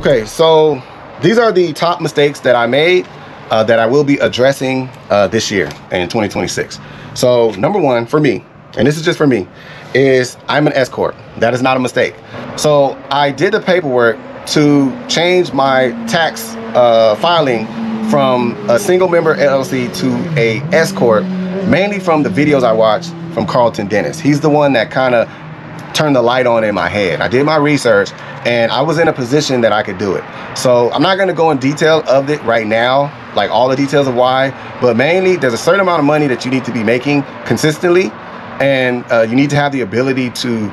Okay, so these are the top mistakes that I made that I will be addressing this year in 2026. So number one for me, and this is just for me, is I'm an S Corp. That is not a mistake. So I did the paperwork to change my tax filing from a single member LLC to a S Corp, mainly from the videos I watched from Carlton Dennis. He's the one that kind of turned the light on in my head. I did my research and I was in a position that I could do it. So I'm not going to go in detail of it right now, like all the details of why, but mainly there's a certain amount of money that you need to be making consistently, and you need to have the ability to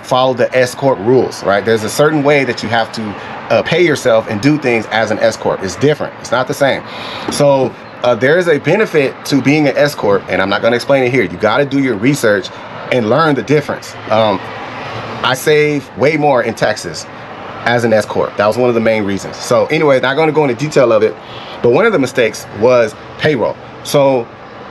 follow the S Corp rules, right? There's a certain way that you have to pay yourself and do things as an S Corp. It's different. It's not the same. So there is a benefit to being an S Corp, and I'm not going to explain it here. You got to do your research and learn the difference. I save way more in taxes as an S Corp. That was one of the main reasons. So anyway, not going to go into detail of it, but one of the mistakes was payroll. So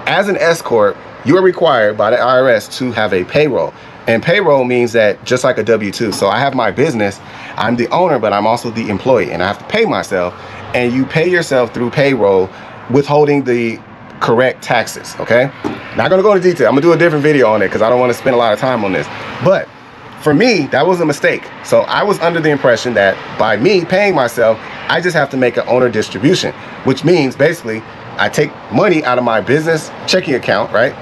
as an S Corp, you are required by the IRS to have a payroll. And payroll means that just like a W-2. So I have my business, I'm the owner, but I'm also the employee, and I have to pay myself. And you pay yourself through payroll, withholding the correct taxes, okay? Not gonna go into detail. I'm gonna do a different video on it because I don't want to spend a lot of time on this. But for me, that was a mistake. So I was under the impression that by me paying myself, I just have to make an owner distribution, which means basically I take money out of my business checking account, right?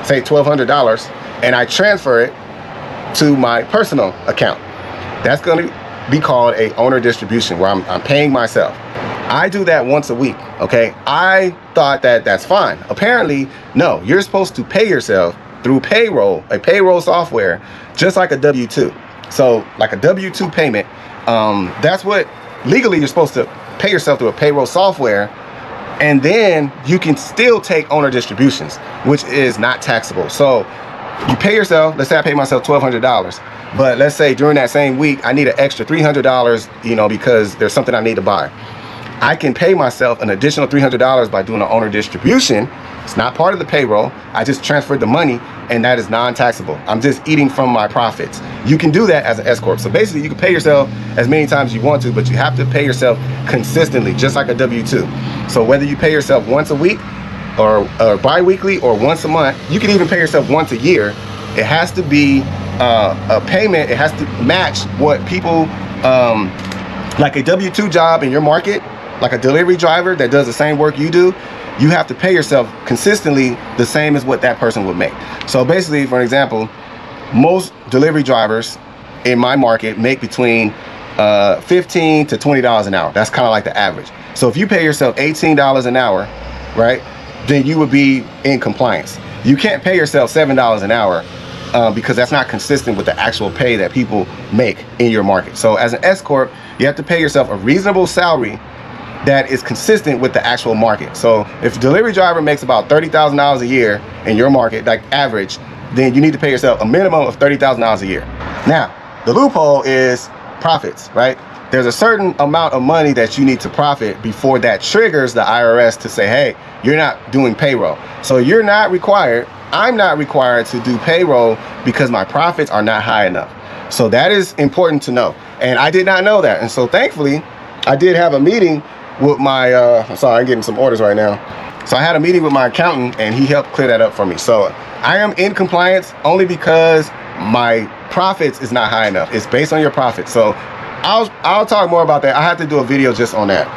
Say $1,200, and I transfer it to my personal account. That's gonna be called a owner distribution, where I'm paying myself. I do that once a week, okay? I thought that that's fine. Apparently, no, you're supposed to pay yourself through payroll, a payroll software, just like a W-2. So like a W-2 payment, that's what legally you're supposed to pay yourself through a payroll software, and then you can still take owner distributions, which is not taxable. So you pay yourself, let's say I pay myself $1,200, but let's say during that same week, I need an extra $300, you know, because there's something I need to buy. I can pay myself an additional $300 by doing an owner distribution. It's not part of the payroll. I just transferred the money, and that is non-taxable. I'm just eating from my profits. You can do that as an S Corp. So basically, you can pay yourself as many times as you want to, but you have to pay yourself consistently, just like a W-2. So whether you pay yourself once a week or bi-weekly or once a month, you can even pay yourself once a year. It has to be a payment. It has to match what people, like a W-2 job in your market, like a delivery driver that does the same work you do, you have to pay yourself consistently the same as what that person would make. So basically, for an example, most delivery drivers in my market make between $15 to $20 an hour. That's kind of like the average. So if you pay yourself $18 an hour, right, then you would be in compliance. You can't pay yourself $7 an hour because that's not consistent with the actual pay that people make in your market. So as an S Corp, you have to pay yourself a reasonable salary that is consistent with the actual market. So if a delivery driver makes about $30,000 a year in your market, like average, then you need to pay yourself a minimum of $30,000 a year. Now, the loophole is profits, right? There's a certain amount of money that you need to profit before that triggers the IRS to say, hey, you're not doing payroll. So you're not required, I'm not required to do payroll because my profits are not high enough. So that is important to know. And I did not know that. And so thankfully, I did have a meeting with my, I'm sorry, I'm getting some orders right now. So I had a meeting with my accountant and he helped clear that up for me. So I am in compliance only because my profits is not high enough. It's based on your profits. So I'll talk more about that. I have to do a video just on that.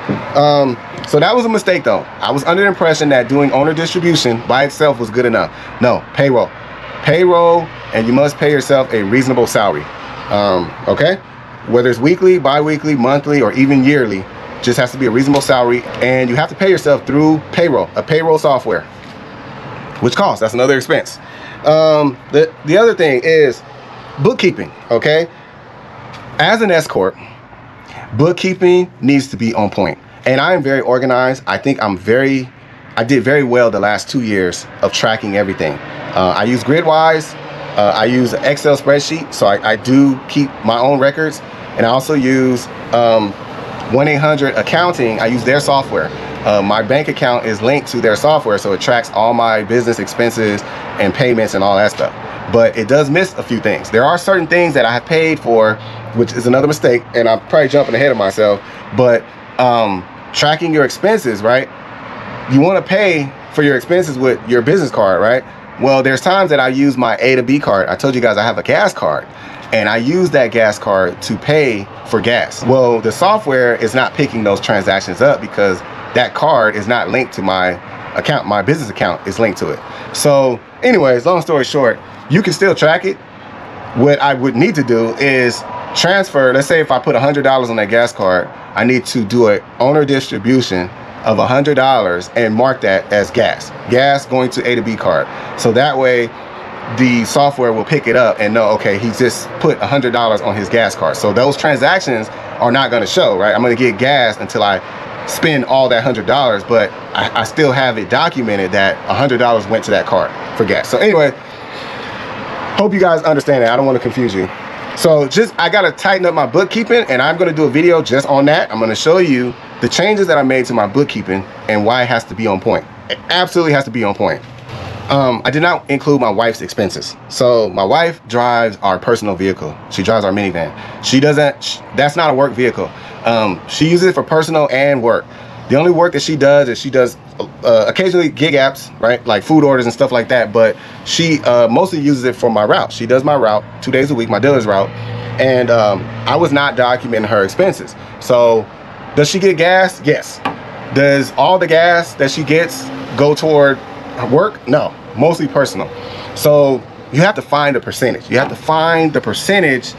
So that was a mistake though. I was under the impression that doing owner distribution by itself was good enough. No, payroll. Payroll, and you must pay yourself a reasonable salary. Okay? Whether it's weekly, bi-weekly, monthly, or even yearly, just has to be a reasonable salary, and you have to pay yourself through payroll, a payroll software, which costs. That's another expense. The other thing is bookkeeping, okay? As an S Corp, bookkeeping needs to be on point. And I am very organized. I think I did very well the last 2 years of tracking everything. I use Gridwise. I use an Excel spreadsheet, so I do keep my own records. And I also use 1-800 accounting. I use their software. my bank account is linked to their software, so it tracks all my business expenses and payments and all that stuff. But it does miss a few things. There are certain things that I have paid for, which is another mistake, and I'm probably jumping ahead of myself, but tracking your expenses, right? You want to pay for your expenses with your business card, right? Well, there's times that I use my A to B card. I told you guys I have a gas card, and I use that gas card to pay for gas. Well, the software is not picking those transactions up because that card is not linked to my account. My business account is linked to it. So anyways, long story short, you can still track it. What I would need to do is transfer, let's say if I put $100 on that gas card, I need to do an owner distribution of $100 and mark that as gas going to A to B card. So that way the software will pick it up and know, okay, he just put $100 on his gas card. So those transactions are not going to show, right? I'm going to get gas until I spend all that $100, but I still have it documented that $100 went to that card for gas. So anyway, hope you guys understand that. I don't want to confuse you. So I got to tighten up my bookkeeping, and I'm going to do a video just on that. I'm going to show you the changes that I made to my bookkeeping and why it has to be on point. It absolutely has to be on point. I did not include my wife's expenses. So my wife drives our personal vehicle. She drives our minivan. That's not a work vehicle. She uses it for personal and work. The only work that she does is she does occasionally gig apps, right? Like food orders and stuff like that. But she mostly uses it for my route. She does my route 2 days a week, my dealer's route. And I was not documenting her expenses. So does she get gas? Yes. Does all the gas that she gets go toward work? No, mostly personal. So you have to find a percentage. You have to find the percentage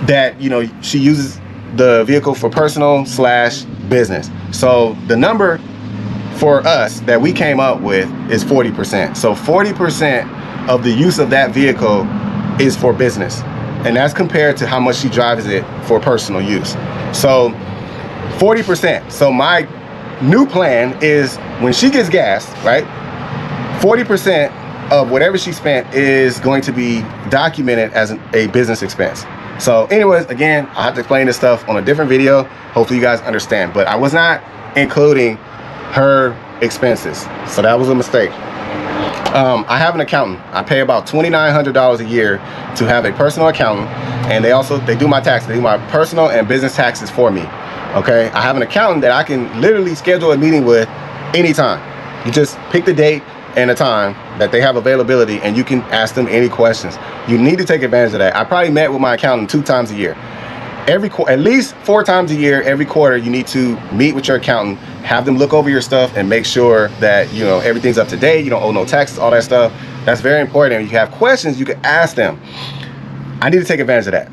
that, you know, she uses the vehicle for personal / business. So the number for us that we came up with is 40%. So 40% of the use of that vehicle is for business. And that's compared to how much she drives it for personal use. So 40%. So my new plan is when she gets gas, right? 40% of whatever she spent is going to be documented as a business expense. So anyways, again, I have to explain this stuff on a different video. Hopefully you guys understand, but I was not including her expenses. So that was a mistake. I have an accountant. I pay about $2,900 a year to have a personal accountant, and they do my taxes. They do my personal and business taxes for me. Okay, I have an accountant that I can literally schedule a meeting with anytime. You just pick the date and a time that they have availability, and you can ask them any questions. You need to take advantage of that. I probably met with my accountant 2 times a year. At least 4 times a year, every quarter, you need to meet with your accountant, have them look over your stuff and make sure that, you know, everything's up to date, you don't owe no taxes, all that stuff. That's very important. If you have questions, you can ask them. I need to take advantage of that.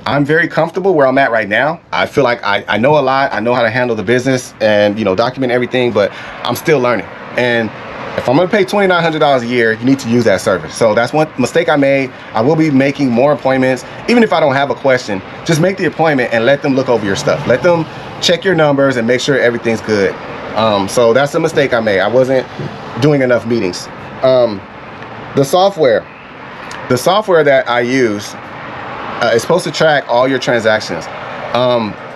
I'm very comfortable where I'm at right now. I feel like I know a lot. I know how to handle the business and, you know, document everything, but I'm still learning. And if I'm gonna pay $2,900 a year, you need to use that service. So that's one mistake I made. I will be making more appointments. Even if I don't have a question, just make the appointment and let them look over your stuff. Let them check your numbers and make sure everything's good. So that's a mistake I made. I wasn't doing enough meetings. The software that I use is supposed to track all your transactions.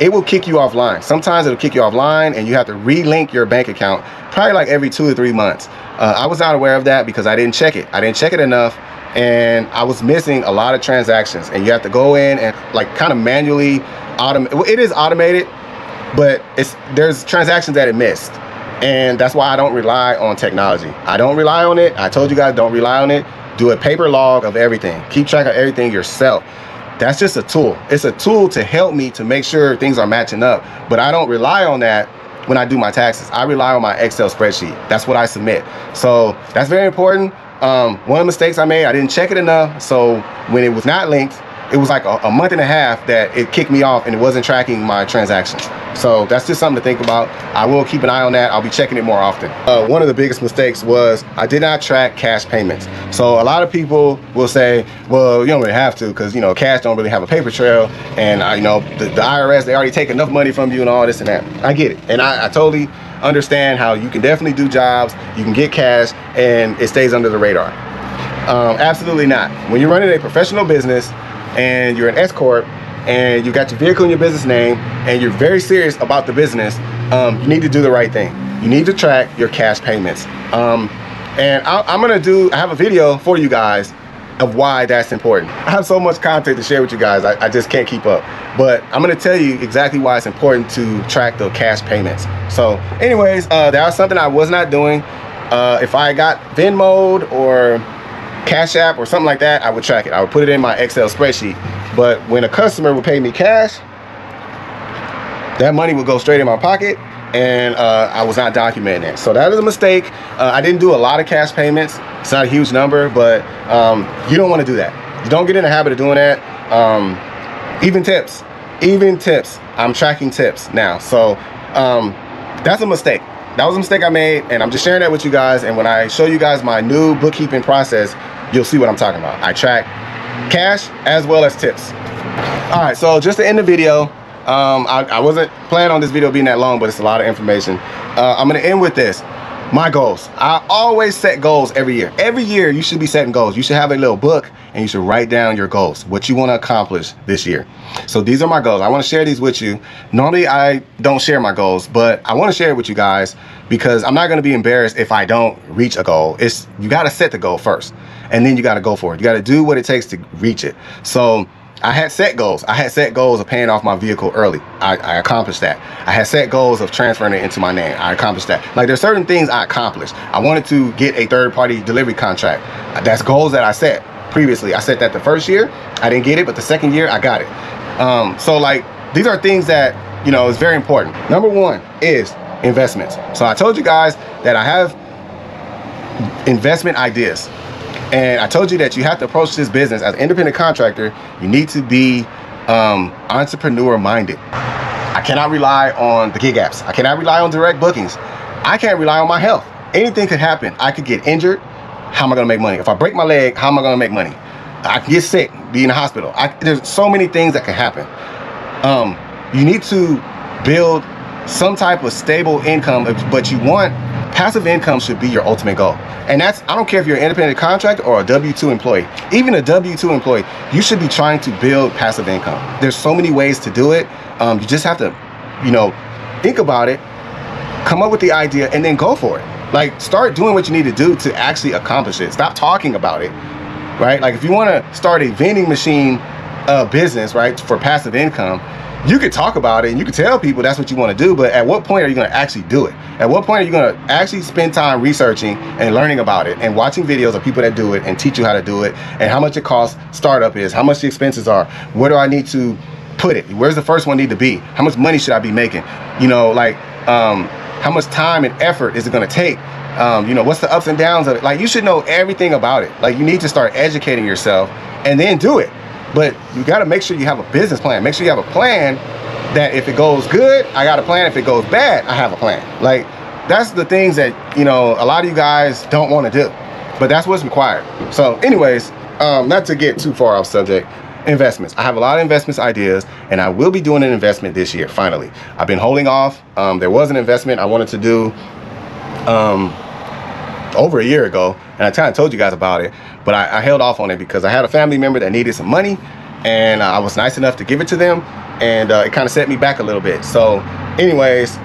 It will kick you offline. Sometimes it'll kick you offline and you have to relink your bank account probably like every 2 or 3 months. I was not aware of that because I didn't check it. I didn't check it enough, and I was missing a lot of transactions. And you have to go in and like kind of manually automate. Well, it is automated, but there's transactions that it missed. And that's why I don't rely on technology. I don't rely on it. I told you guys, don't rely on it. Do a paper log of everything. Keep track of everything yourself. That's just a tool. It's a tool to help me to make sure things are matching up. But I don't rely on that when I do my taxes. I rely on my Excel spreadsheet. That's what I submit. So that's very important. One of the mistakes I made, I didn't check it enough. So when it was not linked, it was like a month and a half that it kicked me off and it wasn't tracking my transactions. So that's just something to think about. I will keep an eye on that. I'll be checking it more often. One of the biggest mistakes was I did not track cash payments. So a lot of people will say, well, you don't really have to because, you know, cash don't really have a paper trail. And, you know, the IRS, they already take enough money from you and all this and that. I get it. And I totally understand how you can definitely do jobs, you can get cash, and it stays under the radar. Absolutely not. When you're running a professional business, and you're an S Corp and you got your vehicle in your business name and you're very serious about the business, you need to do the right thing. You need to track your cash payments. And I have a video for you guys of why that's important. I have so much content to share with you guys, I just can't keep up. But I'm gonna tell you exactly why it's important to track the cash payments. So anyways, that was something I was not doing. If I got Venmo or Cash App or something like that, I would track it. I would put it in my Excel spreadsheet. But when a customer would pay me cash, that money would go straight in my pocket, and I was not documenting it. So that is a mistake. I didn't do a lot of cash payments. It's not a huge number, but you don't want to do that. You don't get in the habit of doing that. Even tips. I'm tracking tips now. So that's a mistake. That was a mistake I made, and I'm just sharing that with you guys. And when I show you guys my new bookkeeping process, you'll see what I'm talking about. I track cash as well as tips. All right, so just to end the video, I wasn't planning on this video being that long, but it's a lot of information. I'm gonna end with this. My goals. I always set goals every year. Every year you should be setting goals. You should have a little book and you should write down your goals, what you want to accomplish this year. So these are my goals. I want to share these with you. Normally I don't share my goals, but I want to share it with you guys because I'm not going to be embarrassed if I don't reach a goal. You got to set the goal first, and then you got to go for it. You got to do what it takes to reach it. So I had set goals. I had set goals of paying off my vehicle early. I accomplished that. I had set goals of transferring it into my name. I accomplished that. Like, there's certain things I accomplished. I wanted to get a third-party delivery contract. That's goals that I set previously. I set that the first year. I didn't get it, but the second year I got it. So like, these are things that, you know, is very important. Number one is investments. So I told you guys that I have investment ideas. And I told you that you have to approach this business as an independent contractor. You need to be entrepreneur minded. I cannot rely on the gig apps. I cannot rely on direct bookings. I can't rely on my health. Anything could happen. I could get injured. How am I gonna make money? If I break my leg, how am I gonna make money? I can get sick, be in the hospital. There's so many things that can happen. You need to build some type of stable income, but you want passive income should be your ultimate goal. And that's, I don't care if you're an independent contractor or a W-2 employee. Even a W-2 employee, you should be trying to build passive income. There's so many ways to do it. You just have to, you know, think about it, come up with the idea, and then go for it. Like, start doing what you need to do to actually accomplish it. Stop talking about it, right? Like, if you want to start a vending machine business, right, for passive income, you could talk about it and you could tell people that's what you want to do, but at what point are you going to actually do it? At what point are you going to actually spend time researching and learning about it and watching videos of people that do it and teach you how to do it and how much it costs, startup is, how much the expenses are, where do I need to put it, where's the first one need to be, how much money should I be making, you know, like how much time and effort is it going to take, you know, what's the ups and downs of it? Like, you should know everything about it. Like, you need to start educating yourself and then do it. But you got to make sure you have a business plan. Make sure you have a plan that if it goes good, I got a plan. If it goes bad, I have a plan. Like, that's the things that, you know, a lot of you guys don't want to do, but that's what's required. So anyways, not to get too far off subject, investments. I have a lot of investments ideas, and I will be doing an investment this year, finally. I've been holding off. There was an investment I wanted to do over a year ago, and I kind of told you guys about it, but I held off on it because I had a family member that needed some money, and I was nice enough to give it to them, and it kind of set me back a little bit. So anyways,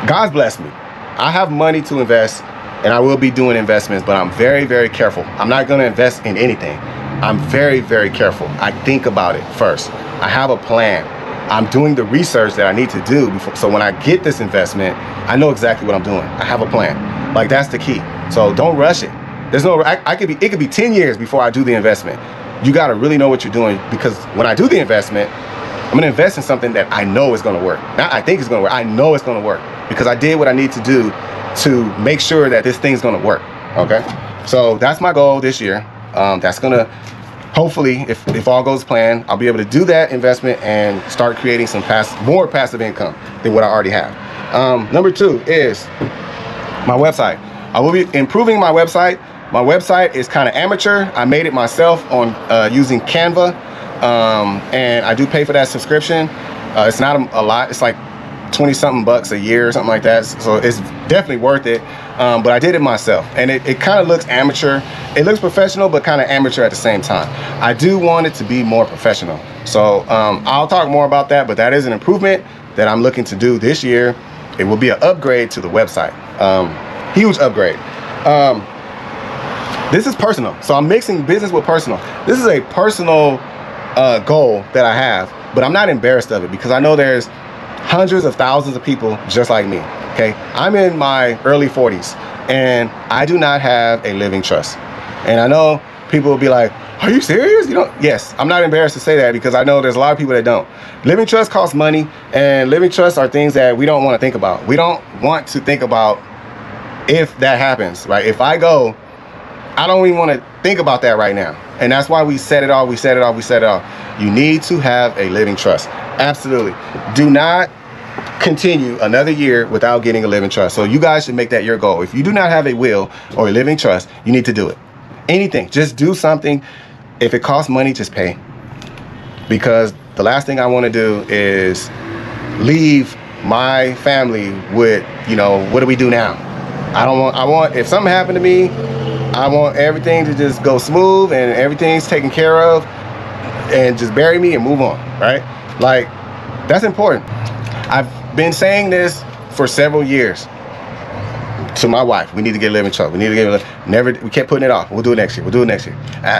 God's blessed me. I have money to invest, and I will be doing investments, but I'm very, very careful. I'm not going to invest in anything. I'm very, very careful. I think about it first. I have a plan. I'm doing the research that I need to do before, so when I get this investment, I know exactly what I'm doing. I have a plan. Like, that's the key. So don't rush it. There's no, it could be 10 years before I do the investment. You got to really know what you're doing, because when I do the investment, I'm going to invest in something that I know is going to work. Not I think it's going to work. I know it's going to work because I did what I need to do to make sure that this thing's going to work. Okay. So that's my goal this year. That's going to, hopefully, if all goes planned, I'll be able to do that investment and start creating some more passive income than what I already have. Number 2 is my website. I will be improving my website. My website is kind of amateur. I made it myself on using Canva, and I do pay for that subscription. It's not a lot. It's like 20-something bucks a year or something like that. So it's definitely worth it. But I did it myself, and it kind of looks amateur. It looks professional, but kind of amateur at the same time. I do want it to be more professional. So I'll talk more about that, but that is an improvement that I'm looking to do this year, it will be an upgrade to the website. Huge upgrade. This is personal. So I'm mixing business with personal. This is a personal goal that I have, but I'm not embarrassed of it because I know there's hundreds of thousands of people just like me. Okay, I'm in my early 40s and I do not have a living trust. And I know people will be like, are you serious? You don't? Yes, I'm not embarrassed to say that because I know there's a lot of people that don't. Living trust costs money, and living trusts are things that we don't want to think about. We don't want to think about if that happens, right? If I go, I don't even want to think about that right now. And that's why we set it off, we set it off, we set it off. You need to have a living trust. Absolutely. Do not continue another year without getting a living trust. So you guys should make that your goal. If you do not have a will or a living trust, you need to do it. Anything, just do something. If it costs money, just pay. Because the last thing I want to do is leave my family with, you know, what do we do now? I want, if something happened to me, I want everything to just go smooth and everything's taken care of and just bury me and move on, right? Like, that's important. I've been saying this for several years to my wife. We need to get a living trust. We need to get we kept putting it off. We'll do it next year. We'll do it next year.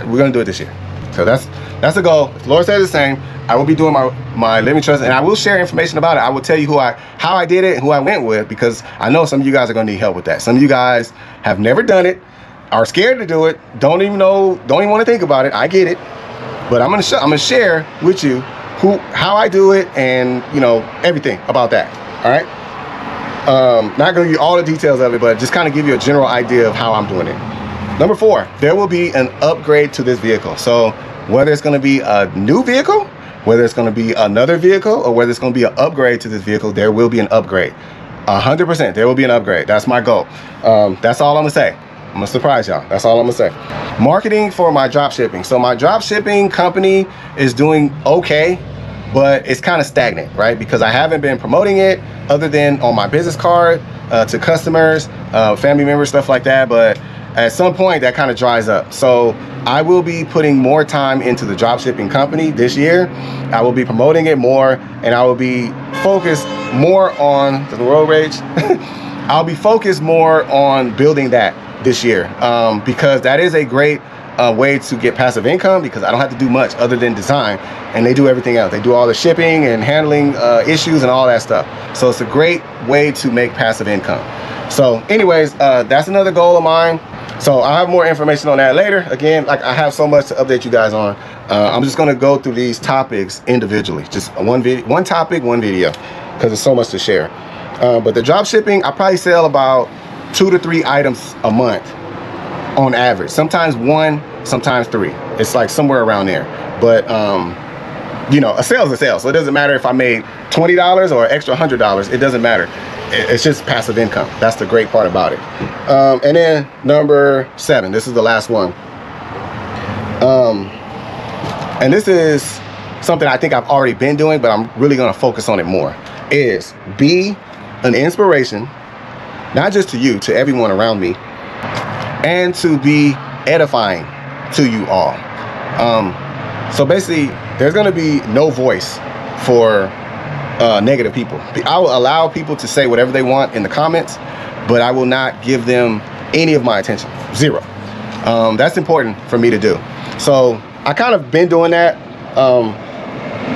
We're gonna do it this year. So that's the goal. If the Lord says the same, I will be doing my living trust, and I will share information about it. I will tell you how I did it and who I went with, because I know some of you guys are gonna need help with that. Some of you guys have never done it, are scared to do it, don't even want to think about it. I get it, but I'm gonna share with you how I do it and, you know, everything about that. All right. Not gonna give you all the details of it, but just kind of give you a general idea of how I'm doing it. Number 4, there will be an upgrade to this vehicle. So whether it's gonna be a new vehicle, whether it's gonna be another vehicle, or whether it's gonna be an upgrade to this vehicle, there will be an upgrade. 100%, there will be an upgrade. That's my goal. That's all I'm gonna say. I'm gonna surprise y'all. That's all I'm gonna say. Marketing for my drop shipping. So my drop shipping company is doing okay, but it's kind of stagnant, right? Because I haven't been promoting it other than on my business card to customers, family members, stuff like that. But at some point that kind of dries up. So I will be putting more time into the drop shipping company this year. I will be promoting it more, and I will be focused more on the road rage. I'll be focused more on building that this year, because that is a great way to get passive income, because I don't have to do much other than design, and they do everything else. They do all the shipping and handling issues and all that stuff. So it's a great way to make passive income. So anyways, that's another goal of mine. So I'll have more information on that later. Again, like, I have so much to update you guys on. I'm just gonna go through these topics individually, just one topic, one video, because there's so much to share. But the drop shipping, I probably sell about 2 to 3 items a month on average. Sometimes 1, sometimes 3. It's like somewhere around there. But you know, a sale is a sale, so it doesn't matter if I made $20 or extra $100. It doesn't matter. It's just passive income. That's the great part about it. And then number 7, this is the last one. And this is something I think I've already been doing, but I'm really gonna focus on it more, is be an inspiration, not just to you, to everyone around me, and to be edifying to you all. So basically, there's gonna be no voice for negative people. I will allow people to say whatever they want in the comments, but I will not give them any of my attention. 0. That's important for me to do. So I kind of been doing that.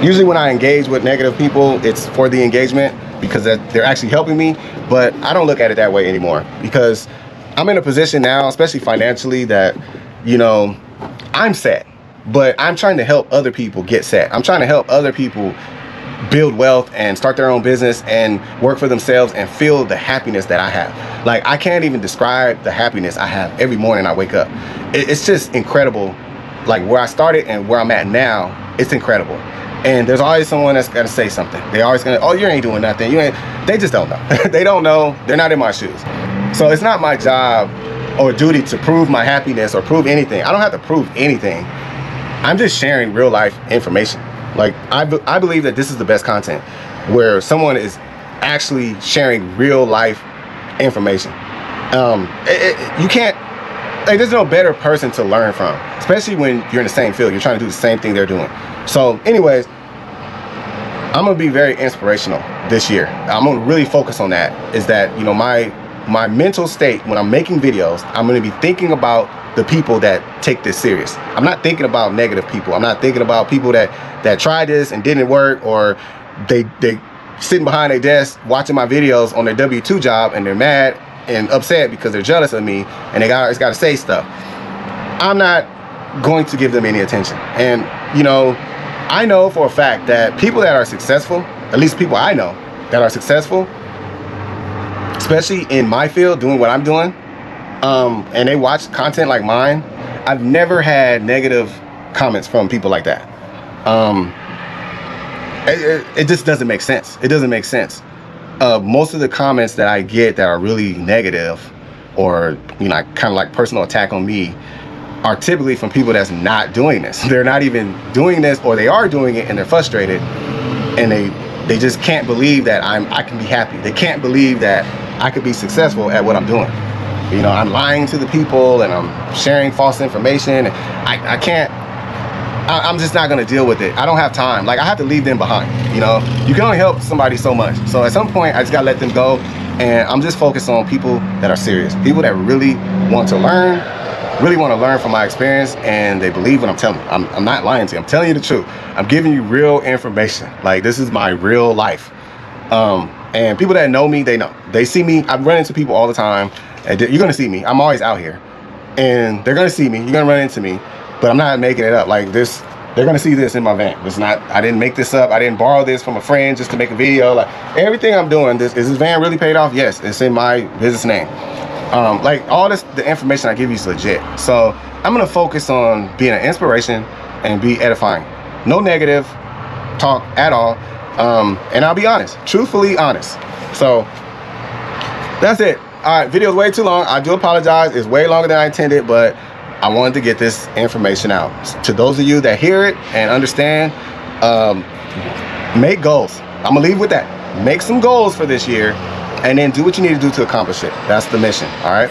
Usually when I engage with negative people, it's for the engagement, because they're actually helping me, but I don't look at it that way anymore, because I'm in a position now, especially financially, that, you know, I'm set, but I'm trying to help other people get set. I'm trying to help other people build wealth and start their own business and work for themselves and feel the happiness that I have. Like, I can't even describe the happiness I have every morning I wake up. It's just incredible. Like, where I started and where I'm at now, it's incredible. And there's always someone that's gonna say something. They always gonna, oh, you ain't doing nothing. They just don't know. They don't know. They're not in my shoes. So it's not my job or duty to prove my happiness or prove anything. I don't have to prove anything. I'm just sharing real life information. Like, I believe that this is the best content, where someone is actually sharing real life information. You can't, like, there's no better person to learn from, especially when you're in the same field. You're trying to do the same thing they're doing. So anyways, I'm gonna be very inspirational this year. I'm gonna really focus on that, is that, you know, my mental state when I'm making videos, I'm gonna be thinking about the people that take this serious. I'm not thinking about negative people. I'm not thinking about people that tried this and didn't work, or they sitting behind their desk watching my videos on their W-2 job and they're mad and upset because they're jealous of me and they got to say stuff. I'm not going to give them any attention. And, you know, I know for a fact that people that are successful, at least people I know that are successful, especially in my field, doing what I'm doing, and they watch content like mine, I've never had negative comments from people like that. It just doesn't make sense. It doesn't make sense. Most of the comments that I get that are really negative, or, you know, kind of like personal attack on me, are typically from people that's not doing this. They're not even doing this, or they are doing it and they're frustrated, and they just can't believe that I can be happy. They can't believe that I could be successful at what I'm doing. You know, I'm lying to the people and I'm sharing false information. And I can't. I'm just not gonna deal with it. I don't have time. Like, I have to leave them behind. You know, you can only help somebody so much. So at some point, I just gotta let them go. And I'm just focused on people that are serious, people that really want to learn, from my experience, and they believe what I'm telling you. I'm not lying to you. I'm telling you the truth. I'm giving you real information. Like, this is my real life. And people that know me, they know. They see me. I run into people all the time. And you're gonna see me. I'm always out here, and they're gonna see me. You're gonna run into me. But I'm not making it up. Like this, they're gonna see this in my van. It's not, I didn't make this up. I didn't borrow this from a friend just to make a video. Like, everything I'm doing, is this van really paid off? Yes, it's in my business name. Like, all this, the information I give you is legit. So I'm gonna focus on being an inspiration and be edifying. No negative talk at all. And I'll be honest, truthfully honest. So that's it. All right, video's way too long. I do apologize. It's way longer than I intended, but I wanted to get this information out. To those of you that hear it and understand, make goals. I'm gonna leave with that. Make some goals for this year, and then do what you need to do to accomplish it. That's the mission, all right?